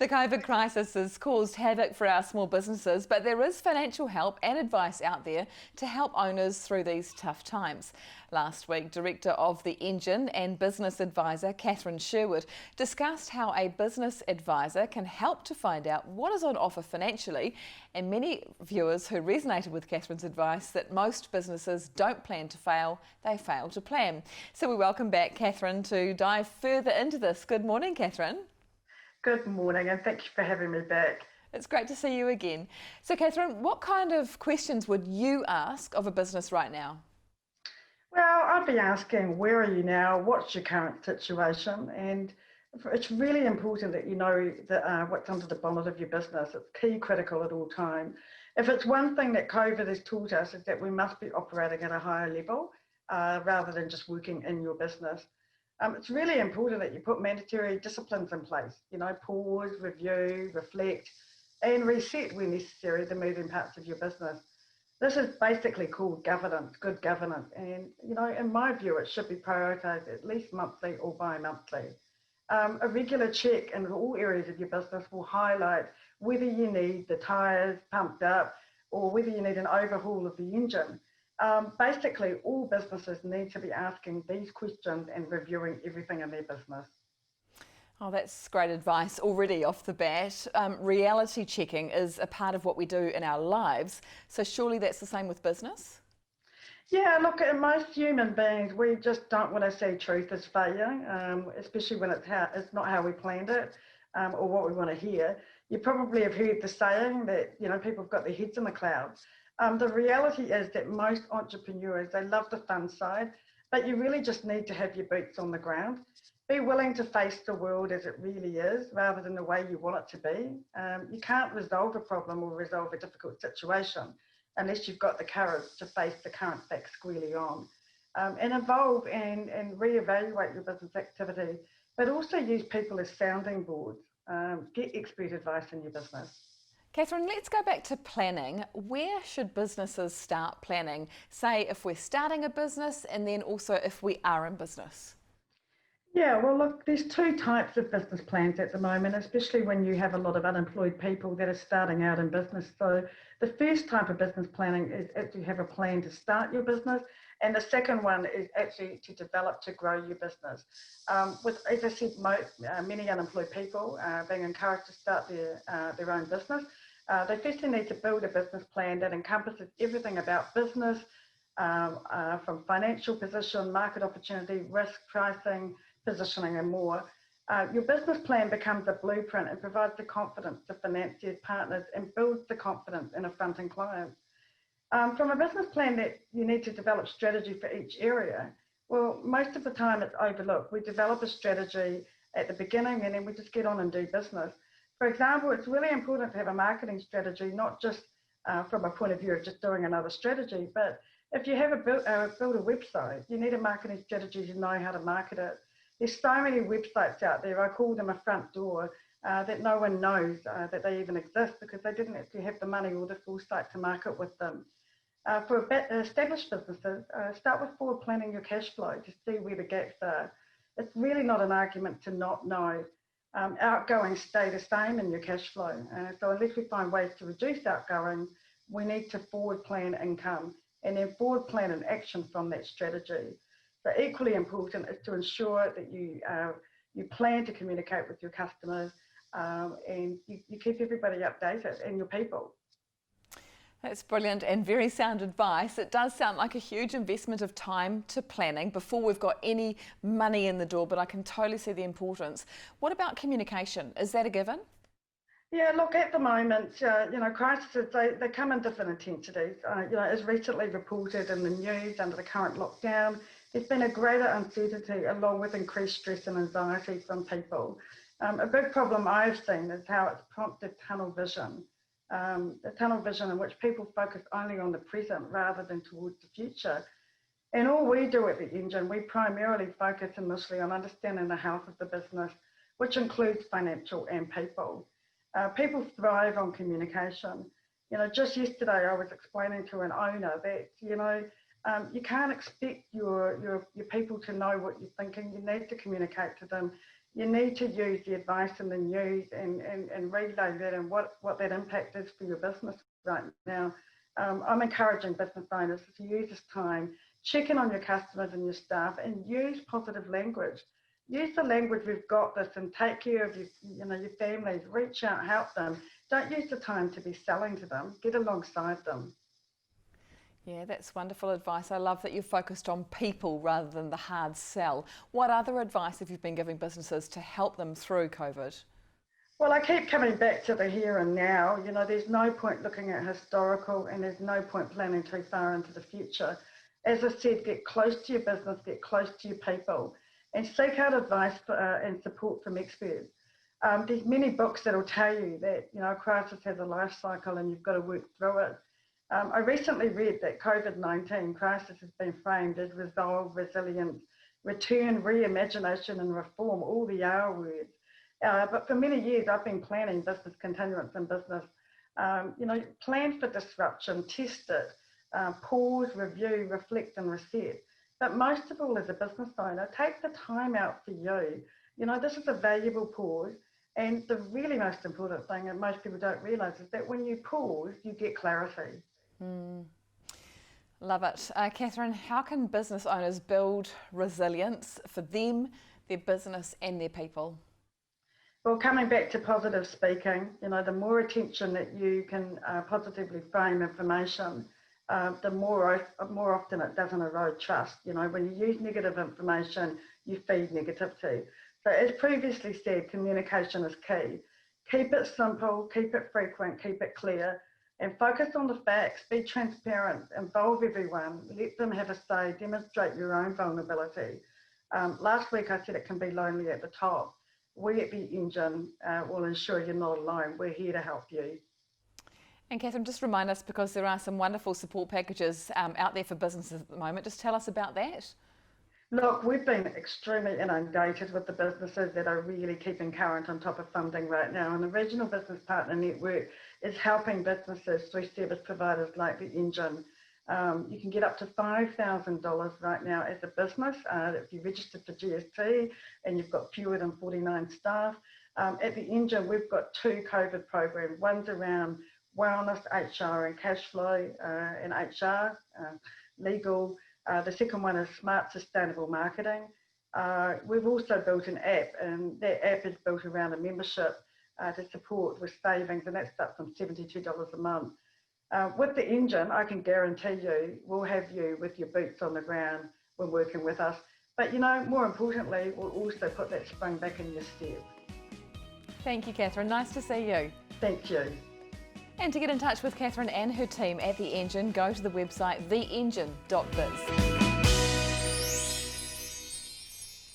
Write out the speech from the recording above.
The COVID crisis has caused havoc for our small businesses, but there is financial help and advice out there to help owners through these tough times. Last week, Director of the Engine and Business Advisor, Catherine Sherwood, discussed how a business advisor can help to find out what is on offer financially, and many viewers who resonated with Catherine's advice that most businesses don't plan to fail, they fail to plan. So we welcome back Catherine to dive further into this. Good morning, Catherine. Good morning, and thank you for having me back. It's great to see you again. So Catherine, what kind of questions would you ask of a business right now? Well, I'd be asking, where are you now? What's your current situation? And it's really important that you know that, what's under the bonnet of your business. It's key critical at all times. If it's one thing that COVID has taught us, is that we must be operating at a higher level rather than just working in your business. It's really important that you put mandatory disciplines in place, pause, review, reflect, and reset when necessary the moving parts of your business. This is basically called governance, good governance. And, in my view, it should be prioritised at least monthly or bi-monthly. A regular check in all areas of your business will highlight whether you need the tyres pumped up or whether you need an overhaul of the engine. Basically, all businesses need to be asking these questions and reviewing everything in their business. Oh, that's great advice already off the bat. Reality checking is a part of what we do in our lives, so surely that's the same with business? Yeah, look, most human beings, we just don't want to see truth as failure, especially when it's not how we planned it or what we want to hear. You probably have heard the saying that, people have got their heads in the clouds. The reality is that most entrepreneurs, they love the fun side, but you really just need to have your boots on the ground. Be willing to face the world as it really is, rather than the way you want it to be. You can't resolve a problem or resolve a difficult situation unless you've got the courage to face the current facts squarely on. And evolve and reevaluate your business activity, but also use people as sounding boards. Get expert advice in your business. Catherine, let's go back to planning. Where should businesses start planning? Say if we're starting a business, and then also if we are in business. Yeah, well, look, there's two types of business plans at the moment, especially when you have a lot of unemployed people that are starting out in business. So the first type of business planning is actually have a plan to start your business. And the second one is actually to develop, to grow your business. As I said, many unemployed people are being encouraged to start their own business. They firstly need to build a business plan that encompasses everything about business, from financial position, market opportunity, risk, pricing, positioning, and more. Your business plan becomes a blueprint and provides the confidence to financiers, partners, and builds the confidence in affronting clients. From a business plan, that you need to develop strategy for each area. Well, most of the time it's overlooked. We develop a strategy at the beginning and then we just get on and do business. For example, it's really important to have a marketing strategy, not just from a point of view of just doing another strategy, but if you have build a website, you need a marketing strategy to know how to market it. There's so many websites out there, I call them a front door, that no one knows that they even exist because they didn't actually have the money or the foresight to market with them. For established businesses, start with forward planning your cash flow to see where the gaps are. It's really not an argument to not know. Outgoings stay the same in your cash flow. So unless we find ways to reduce outgoings, we need to forward plan income and then forward plan an action from that strategy. So equally important is to ensure that you plan to communicate with your customers and you keep everybody updated and your people. That's brilliant and very sound advice. It does sound like a huge investment of time to planning before we've got any money in the door, but I can totally see the importance. What about communication? Is that a given? Yeah, look, at the moment, crises, they come in different intensities. As recently reported in the news under the current lockdown, there's been a greater uncertainty along with increased stress and anxiety from people. A big problem I've seen is how it's prompted tunnel vision. The tunnel vision in which people focus only on the present rather than towards the future. And all we do at the Engine, we primarily focus initially on understanding the health of the business, which includes financial and people. People thrive on communication. Just yesterday I was explaining to an owner that, you can't expect your people to know what you're thinking. You need to communicate to them You need to use the advice in the news and relay that and what that impact is for your business right now. I'm encouraging business owners to use this time, check in on your customers and your staff, and use positive language. Use the language, we've got this, and take care of your families. Reach out, help them. Don't use the time to be selling to them. Get alongside them. Yeah, that's wonderful advice. I love that you're focused on people rather than the hard sell. What other advice have you been giving businesses to help them through COVID? Well, I keep coming back to the here and now. There's no point looking at historical, and there's no point planning too far into the future. As I said, get close to your business, get close to your people, and seek out advice and support from experts. There's many books that will tell you that, a crisis has a life cycle and you've got to work through it. I recently read that COVID-19 crisis has been framed as resolve, resilience, return, reimagination, and reform, all the R words. But for many years, I've been planning business continuance in business. Plan for disruption, test it, pause, review, reflect, and reset. But most of all, as a business owner, take the time out for you. This is a valuable pause. And the really most important thing, and most people don't realise, is that when you pause, you get clarity. Love it. Catherine, how can business owners build resilience for them, their business and their people? Well, coming back to positive speaking, the more attention that you can positively frame information, the more often it doesn't erode trust. When you use negative information, you feed negativity. So as previously said, communication is key. Keep it simple, keep it frequent, keep it clear, and focus on the facts. Be transparent, involve everyone, let them have a say, demonstrate your own vulnerability. Last week I said it can be lonely at the top. We at the Engine will ensure you're not alone. We're here to help you. And Catherine, just remind us, because there are some wonderful support packages out there for businesses at the moment, just tell us about that. Look, we've been extremely inundated with the businesses that are really keeping current on top of funding right now. And the Regional Business Partner Network is helping businesses through service providers like the Engine. You can get up to $5,000 right now as a business if you registered for GST and you've got fewer than 49 staff. At the Engine, we've got 2 COVID programs. One's around wellness, HR and cash flow and HR, legal. The second one is smart sustainable marketing. We've also built an app, and that app is built around a membership to support with savings, and that's up from $72 a month. With the Engine, I can guarantee you we'll have you with your boots on the ground when working with us. But more importantly, we'll also put that spring back in your step. Thank you, Catherine. Nice to see you. Thank you. And to get in touch with Catherine and her team at The Engine, go to the website theengine.biz.